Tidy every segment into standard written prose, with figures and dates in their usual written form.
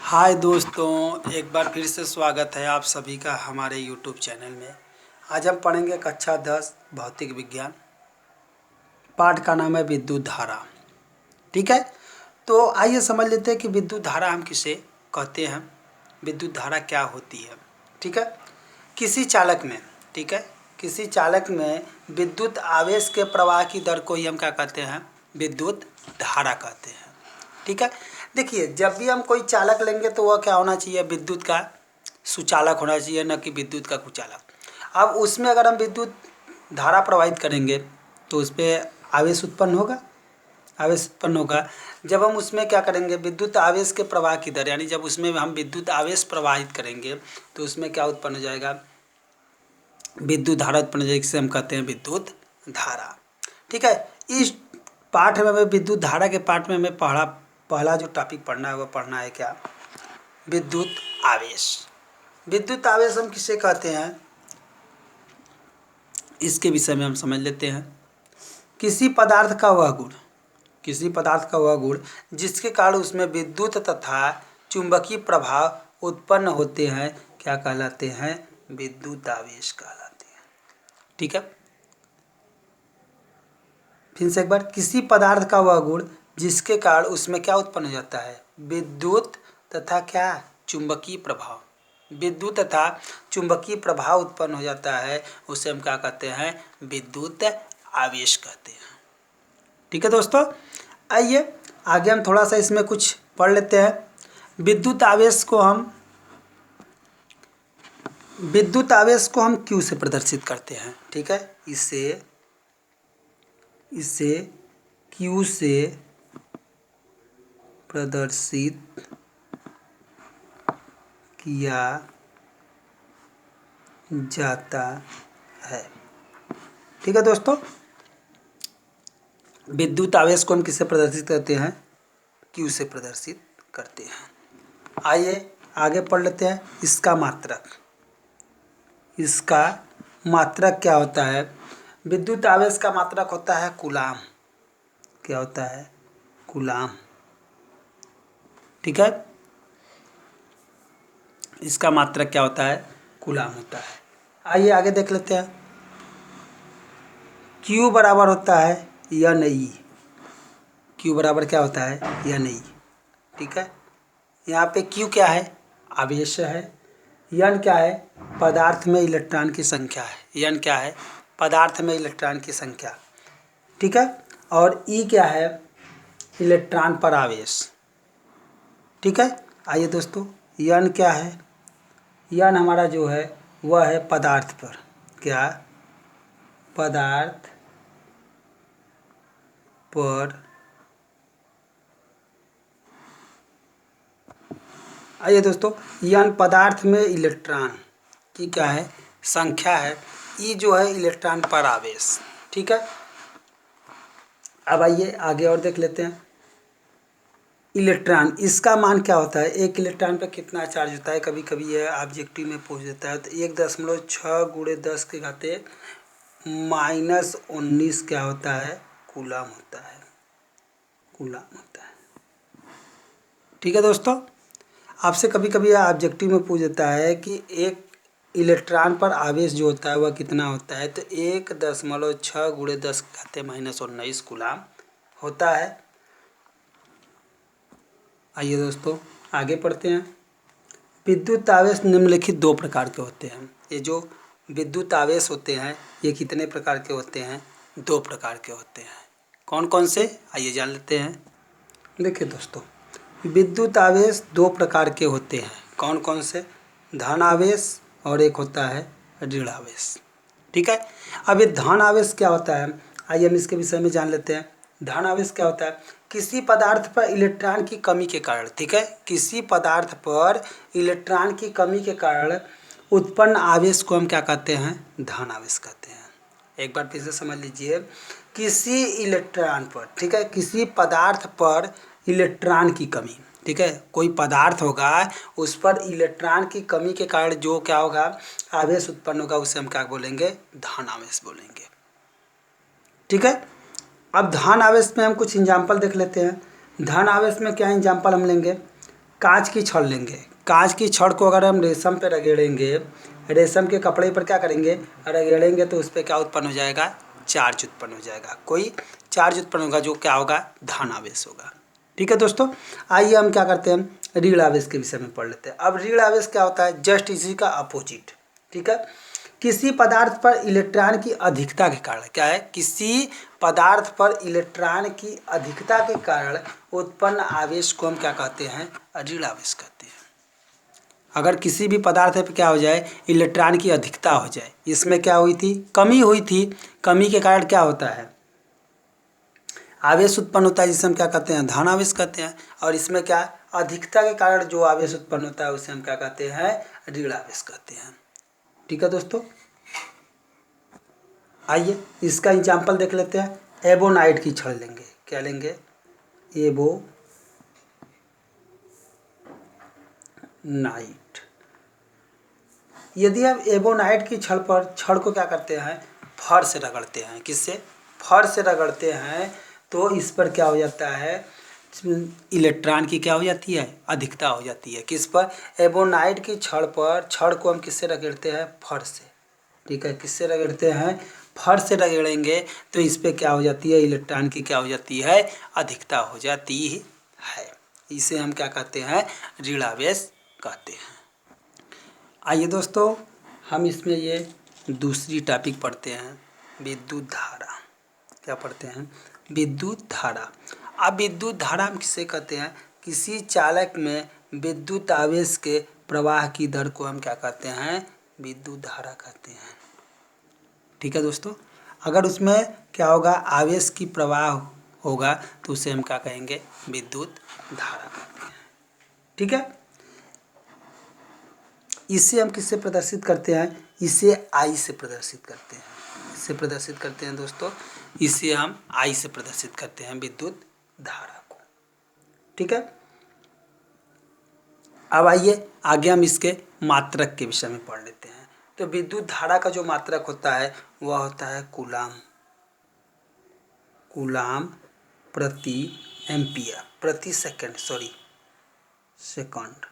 हाय दोस्तों, एक बार फिर से स्वागत है आप सभी का हमारे यूट्यूब चैनल में। आज हम पढ़ेंगे कक्षा 10 भौतिक विज्ञान। पाठ का नाम है विद्युत धारा। ठीक है, तो आइए समझ लेते हैं कि विद्युत धारा हम किसे कहते हैं, विद्युत धारा क्या होती है। ठीक है, किसी चालक में ठीक है किसी चालक में विद्युत आवेश के प्रवाह की दर को ही हम क्या कहते हैं, विद्युत धारा कहते हैं। ठीक है, देखिए जब भी हम कोई चालक लेंगे तो वह क्या होना चाहिए, विद्युत का सुचालक होना चाहिए, न कि विद्युत का कुचालक। अब उसमें अगर हम विद्युत धारा प्रवाहित करेंगे तो उस पर आवेश उत्पन्न होगा। आवेश उत्पन्न होगा जब हम उसमें क्या करेंगे, विद्युत आवेश के प्रवाह की दर, यानी जब उसमें हम विद्युत आवेश प्रवाहित करेंगे तो उसमें क्या उत्पन्न हो जाएगा, विद्युत धारा उत्पन्न हो जाएगी, जिसे हम कहते हैं विद्युत धारा। ठीक है, इस पाठ में हमें विद्युत धारा के पाठ में हमें पहला जो टॉपिक पढ़ना है वो पढ़ना है क्या, विद्युत आवेश। विद्युत आवेश हम किसे कहते हैं, इसके विषय में हम समझ लेते हैं। किसी पदार्थ का वह गुण जिसके कारण उसमें विद्युत तथा चुंबकीय प्रभाव उत्पन्न होते हैं क्या कहलाते हैं, विद्युत आवेश कहलाते हैं। ठीक है, फिर से एक बार, किसी पदार्थ का वह गुण जिसके कारण उसमें क्या उत्पन्न हो जाता है, विद्युत तथा क्या, चुंबकीय प्रभाव। विद्युत तथा चुंबकीय प्रभाव उत्पन्न हो जाता है, उसे हम क्या कहते हैं, विद्युत आवेश कहते हैं। ठीक है दोस्तों, आइए आगे हम थोड़ा सा इसमें कुछ पढ़ लेते हैं। विद्युत आवेश को हम क्यू से प्रदर्शित करते हैं। ठीक है, इसे क्यू से प्रदर्शित किया जाता है। ठीक है दोस्तों, विद्युत आवेश को हम किससे प्रदर्शित करते हैं, क्यू से प्रदर्शित करते हैं। आइए आगे पढ़ लेते हैं। इसका मात्रक क्या होता है, विद्युत आवेश का मात्रक होता है कूलाम। क्या होता है, कूलाम। ठीक है, इसका मात्रक क्या होता है, कूलाम होता है। आइए आगे देख लेते हैं। Q बराबर होता है N/E। Q बराबर क्या होता है, N/E। ठीक है, यहाँ पे Q क्या है, आवेश है। N क्या है, पदार्थ में इलेक्ट्रॉन की संख्या है। N क्या है, पदार्थ में इलेक्ट्रॉन की संख्या। ठीक है, और E क्या है, इलेक्ट्रॉन पर आवेश। ठीक है, आइए दोस्तों, N क्या है, N हमारा जो है वह है पदार्थ पर, क्या, पदार्थ पर। आइए दोस्तों, N पदार्थ में इलेक्ट्रॉन की क्या है, संख्या है। E जो है इलेक्ट्रॉन पर आवेश। ठीक है, अब आइए आगे और देख लेते हैं। इलेक्ट्रॉन, इसका मान क्या होता है, एक इलेक्ट्रॉन पर कितना चार्ज होता है। कभी कभी यह ऑब्जेक्टिव में पूछ देता है, तो 1.6 × 10 के घाते -19 क्या होता है, कूलम होता है। कूलम होता है। ठीक है दोस्तों, आपसे कभी कभी यह ऑब्जेक्टिव में पूछ देता है कि एक इलेक्ट्रॉन पर आवेश जो होता है वह कितना होता है, तो 1.6 × 10 के घाते -19 कूलम होता है। आइए दोस्तों आगे पढ़ते हैं। विद्युत आवेश निम्नलिखित दो प्रकार के होते हैं। ये जो विद्युत आवेश होते हैं ये कितने प्रकार के होते हैं, दो प्रकार के होते हैं। कौन कौन से, आइए जान लेते हैं। देखिए दोस्तों, विद्युत आवेश दो प्रकार के होते हैं। कौन कौन से, धन आवेश और एक होता है ऋण आवेश। ठीक है, अब ये धन आवेश क्या होता है, आइए हम इसके विषय में जान लेते हैं। धन आवेश क्या होता है, किसी पदार्थ पर इलेक्ट्रॉन की कमी के कारण, ठीक है, किसी पदार्थ पर इलेक्ट्रॉन की कमी के कारण उत्पन्न आवेश को हम क्या कहते हैं, धन आवेश कहते हैं। एक बार फिर से समझ लीजिए, किसी इलेक्ट्रॉन पर, ठीक है, किसी पदार्थ पर इलेक्ट्रॉन की कमी, ठीक है, कोई पदार्थ होगा उस पर इलेक्ट्रॉन की कमी के कारण जो क्या होगा, आवेश उत्पन्न होगा, उसे हम क्या बोलेंगे, धन आवेश बोलेंगे। ठीक है, अब धन आवेश में हम कुछ एग्जाम्पल देख लेते हैं। धन आवेश में क्या एग्जाम्पल हम लेंगे, कांच की छड़ लेंगे, कांच की छड़ को अगर हम रेशम पे रगड़ेंगे, रेशम के कपड़े पर क्या करेंगे, रगड़ेंगे तो उस पर क्या उत्पन्न हो जाएगा, चार्ज उत्पन्न हो जाएगा, कोई चार्ज उत्पन्न होगा जो क्या होगा, धन आवेश होगा। ठीक है दोस्तों, आइए हम क्या करते हैं, ऋण आवेश के विषय में पढ़ लेते हैं। अब ऋण आवेश क्या होता है, जस्ट इसी का अपोजिट। ठीक है, किसी पदार्थ पर इलेक्ट्रॉन की अधिकता के कारण, क्या है, किसी पदार्थ पर इलेक्ट्रॉन की अधिकता के कारण उत्पन्न आवेश को हम क्या कहते हैं, ऋण आवेश कहते हैं। अगर किसी भी पदार्थ पे क्या हो जाए, इलेक्ट्रॉन की अधिकता हो जाए, इसमें क्या हुई थी, कमी हुई थी, कमी के कारण क्या होता है, आवेश उत्पन्न होता है, जिसे हम क्या कहते हैं, धन आवेश कहते हैं। और इसमें क्या, अधिकता के कारण जो आवेश उत्पन्न होता है उसे हम क्या कहते हैं, ऋण आवेश कहते हैं। ठीक है दोस्तों, आइए इसका एग्जाम्पल देख लेते हैं। एबोनाइट की छड़ लेंगे, क्या लेंगे, एबोनाइट। यदि हम एबोनाइट की छड़ को क्या करते हैं, फर से रगड़ते हैं, किससे, फर से रगड़ते हैं, तो इस पर क्या हो जाता है, इलेक्ट्रॉन की क्या हो जाती है, अधिकता हो जाती है। किस पर, एबोनाइट की छड़ पर, छड़ को हम किससे रगड़ते हैं, फर से। ठीक है, किससे रगड़ते हैं, फर से रगड़ेंगे तो इस पर क्या हो जाती है, इलेक्ट्रॉन की क्या हो जाती है, अधिकता हो जाती है। इसे हम क्या कहते हैं, ऋण आवेश कहते हैं। आइए दोस्तों, हम इसमें ये दूसरी टॉपिक पढ़ते हैं, विद्युत धारा। क्या पढ़ते हैं, विद्युत धारा। अब विद्युत धारा हम किसे कहते हैं, किसी चालक में विद्युत आवेश के प्रवाह की दर को हम क्या कहते हैं, विद्युत धारा कहते हैं। ठीक है दोस्तों, अगर उसमें क्या होगा, आवेश की प्रवाह होगा तो उसे हम क्या कहेंगे, विद्युत धारा कहते हैं। ठीक है, इसे हम किससे प्रदर्शित करते हैं, इसे आई से प्रदर्शित करते हैं। इससे प्रदर्शित करते हैं दोस्तों, इसे हम आई से प्रदर्शित करते हैं, विद्युत धारा को। ठीक है, अब आइए आगे हम इसके मात्रक के विषय में पढ़ लेते हैं। तो विद्युत धारा का जो मात्रक होता है वह होता है कूलाम, कूलाम प्रति एम्पियर, प्रति सेकंड, सेकंड,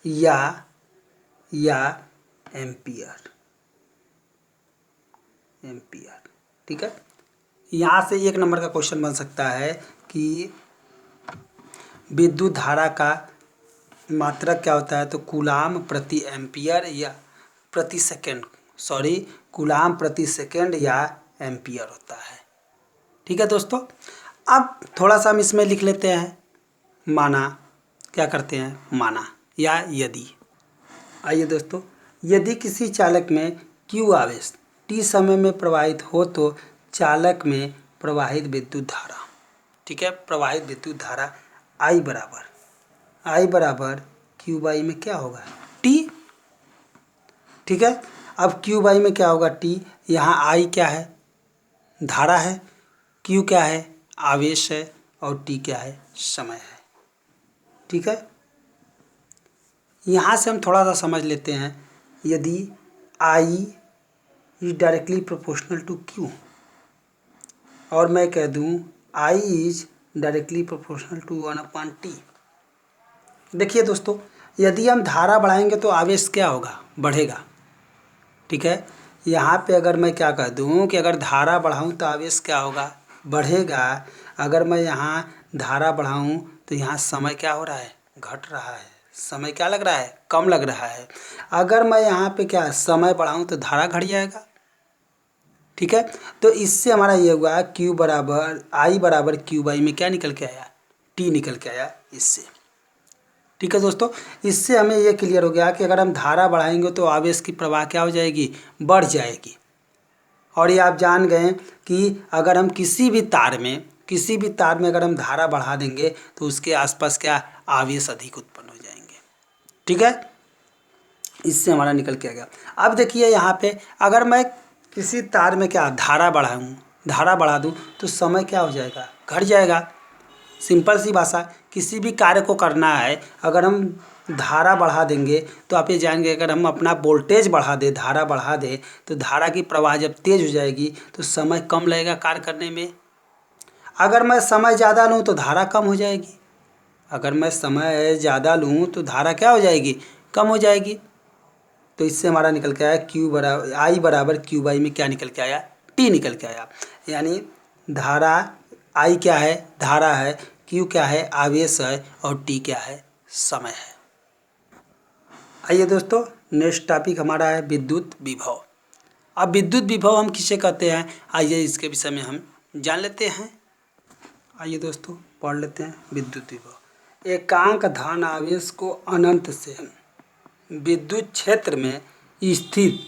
या एम्पियर। ठीक है, यहाँ से एक नंबर का क्वेश्चन बन सकता है कि विद्युत धारा का मात्रक क्या होता है, तो कूलाम प्रति एम्पियर या प्रति सेकंड, कूलाम प्रति सेकंड या एम्पियर होता है। ठीक है दोस्तों, अब थोड़ा सा हम इसमें लिख लेते हैं, माना, क्या करते हैं, माना या यदि। आइए दोस्तों, यदि किसी चालक में Q आवेश t समय में प्रवाहित हो तो चालक में प्रवाहित विद्युत धारा, ठीक है, प्रवाहित विद्युत धारा I बराबर Q/, में क्या होगा, T। ठीक है, अब Q/, में क्या होगा, T। यहाँ I क्या है, धारा है, Q क्या है, आवेश है, और T क्या है, समय है। ठीक है, यहाँ से हम थोड़ा सा समझ लेते हैं। यदि I is directly proportional to Q और मैं कह दूँ I is directly proportional to 1/T। देखिए दोस्तों, यदि हम धारा बढ़ाएंगे तो आवेश क्या होगा, बढ़ेगा। ठीक है, यहाँ पे अगर मैं क्या कह दूँ कि अगर धारा बढ़ाऊँ तो आवेश क्या होगा, बढ़ेगा। अगर मैं यहाँ धारा बढ़ाऊँ तो यहाँ समय क्या हो रहा है, घट रहा है, समय क्या लग रहा है, कम लग रहा है। अगर मैं यहाँ पे क्या समय बढ़ाऊँ तो धारा घट जाएगा। ठीक है, तो इससे हमारा ये हुआ I बराबर Q/, में क्या निकल के आया, T निकल के आया इससे। ठीक है दोस्तों, इससे हमें ये क्लियर हो गया कि अगर हम धारा बढ़ाएंगे तो आवेश की प्रवाह क्या हो जाएगी, बढ़ जाएगी। और ये आप जान गए कि अगर हम किसी भी तार में अगर हम धारा बढ़ा देंगे तो उसके आसपास क्या आवेश अधिक उत्पन्न हो जाएंगे। ठीक है, इससे हमारा निकल के आ गया। अब देखिए यहाँ पे अगर मैं किसी तार में क्या धारा बढ़ा दूँ तो समय क्या हो जाएगा, घट जाएगा। सिंपल सी भाषा, किसी भी कार्य को करना है अगर हम धारा बढ़ा देंगे तो आप ये जानेंगे, अगर हम अपना वोल्टेज बढ़ा दें, धारा बढ़ा दें, तो धारा की प्रवाह जब तेज हो जाएगी तो समय कम लगेगा कार्य करने में। अगर मैं समय ज़्यादा लूँ तो धारा कम हो जाएगी। अगर मैं समय ज़्यादा लूँ तो धारा क्या हो जाएगी, कम हो जाएगी। तो इससे हमारा निकल के आया क्यू बराबर आई बराबर क्यू बाई में क्या निकल के आया, टी निकल के आया। यानी धारा आई क्या है, धारा है, क्यू क्या है, आवेश है, और टी क्या है, समय है। आइए दोस्तों, नेक्स्ट टॉपिक हमारा है विद्युत विभव। अब विद्युत विभव हम किसे कहते हैं, आइए इसके विषय में हम जान लेते हैं। आइए दोस्तों पढ़ लेते हैं विद्युत विभव। एकांक धन आवेश को अनंत से विद्युत क्षेत्र में स्थित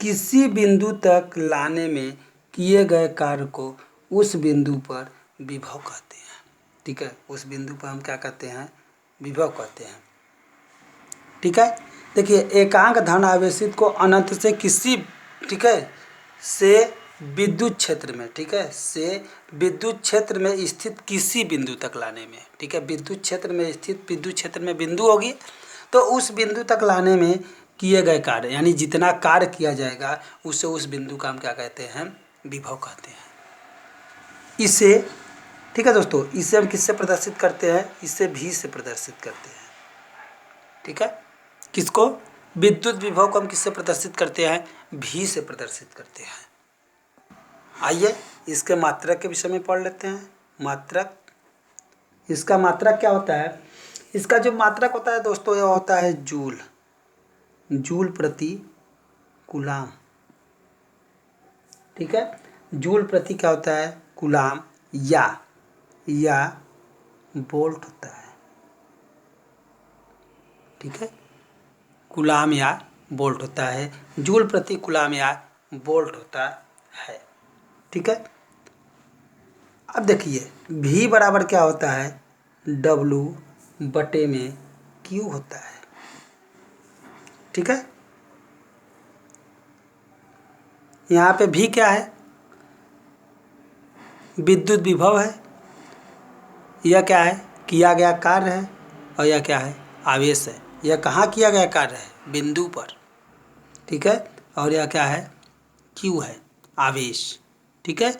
किसी बिंदु तक लाने में किए गए कार्य को उस बिंदु पर विभव कहते हैं। ठीक है, उस बिंदु पर हम क्या कहते हैं, विभव कहते हैं। ठीक है, देखिए एकांक धन आवेशित को अनंत से किसी, ठीक है, से विद्युत क्षेत्र में, ठीक है, से विद्युत क्षेत्र में स्थित किसी बिंदु तक लाने में, ठीक है, विद्युत क्षेत्र में स्थित, विद्युत क्षेत्र में बिंदु होगी तो उस बिंदु तक लाने में किए गए कार्य, यानी जितना कार्य किया जाएगा उससे उस बिंदु का हम क्या कहते हैं, विभव कहते हैं। इसे, ठीक है दोस्तों, इसे हम किससे प्रदर्शित करते हैं, इसे भी से प्रदर्शित करते हैं। ठीक है, किसको, विद्युत विभव को हम किससे प्रदर्शित करते हैं, भी से प्रदर्शित करते हैं। आइए इसके मात्रक के विषय में पढ़ लेते हैं। मात्रक, इसका मात्रक क्या होता है, इसका जो मात्रक होता है दोस्तों, यह होता है जूल, जूल प्रति कूलाम। ठीक है, जूल प्रति क्या होता है, कूलाम, या वोल्ट होता है। ठीक है, कूलाम या वोल्ट होता है, जूल प्रति कूलाम या वोल्ट होता है। ठीक है, अब देखिए V बराबर क्या होता है, W बटे में Q होता है। ठीक है, यहाँ पे V क्या है, विद्युत विभव है, यह क्या है, किया गया कार्य है, और यह क्या है, आवेश है। यह कहाँ किया गया कार्य है, बिंदु पर। ठीक है, और यह क्या है, Q है, आवेश। ठीक है,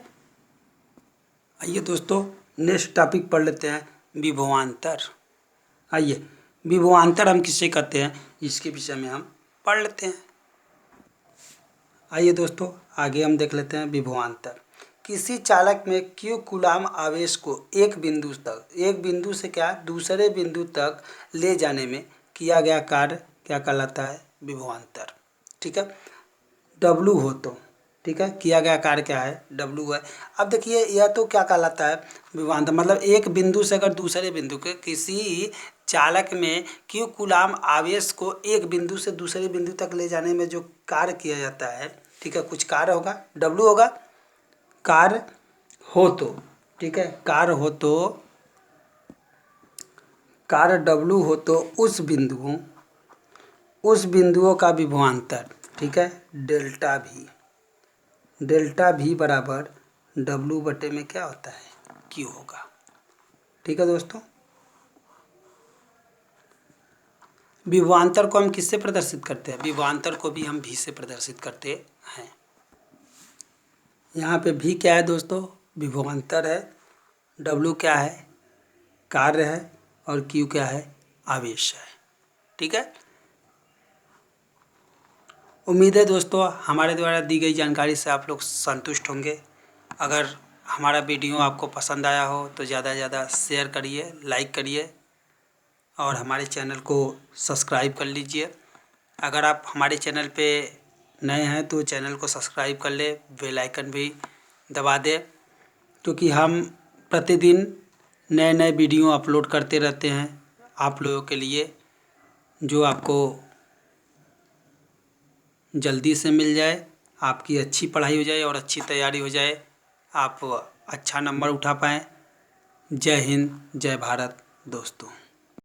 आइए दोस्तों नेक्स्ट टॉपिक पढ़ लेते हैं, विभवांतर। आइए, विभवांतर हम किससे कहते हैं, इसके विषय में हम पढ़ लेते हैं। आइए दोस्तों आगे हम देख लेते हैं विभवांतर। किसी चालक में Q कूलाम आवेश को एक बिंदु से क्या, दूसरे बिंदु तक ले जाने में किया गया कार्य क्या कहलाता है, विभवांतर। ठीक है, W हो तो, ठीक है, किया गया कार्य क्या है, W है। अब देखिए यह तो क्या कहलाता है, विभवांतर, मतलब एक बिंदु से अगर दूसरे बिंदु के, किसी चालक में Q कूलाम आवेश को एक बिंदु से दूसरे बिंदु तक ले जाने में जो कार्य किया जाता है, ठीक है, कुछ कार्य होगा, W होगा, कार्य हो तो, ठीक है, कार्य हो तो, कार्य W हो तो उस बिंदुओं का विभवांतर, ठीक है, डेल्टा भी बराबर W बटे में क्या होता है, Q होगा। ठीक है दोस्तों, विभवांतर को हम किससे प्रदर्शित करते हैं, विभवांतर को भी हम भी से प्रदर्शित करते हैं। यहाँ पे भी क्या है दोस्तों, विभवांतर है, W क्या है, कार्य है, और Q क्या है, आवेश है। ठीक है, उम्मीद है दोस्तों हमारे द्वारा दी गई जानकारी से आप लोग संतुष्ट होंगे। अगर हमारा वीडियो आपको पसंद आया हो तो ज़्यादा से ज़्यादा शेयर करिए, लाइक करिए, और हमारे चैनल को सब्सक्राइब कर लीजिए। अगर आप हमारे चैनल पे नए हैं तो चैनल को सब्सक्राइब कर ले, बेल आइकन भी दबा दें, क्योंकि हम प्रतिदिन नए नए वीडियो अपलोड करते रहते हैं आप लोगों के लिए, जो आपको जल्दी से मिल जाए, आपकी अच्छी पढ़ाई हो जाए और अच्छी तैयारी हो जाए, आप अच्छा नंबर उठा पाएँ। जय हिंद, जय भारत दोस्तों।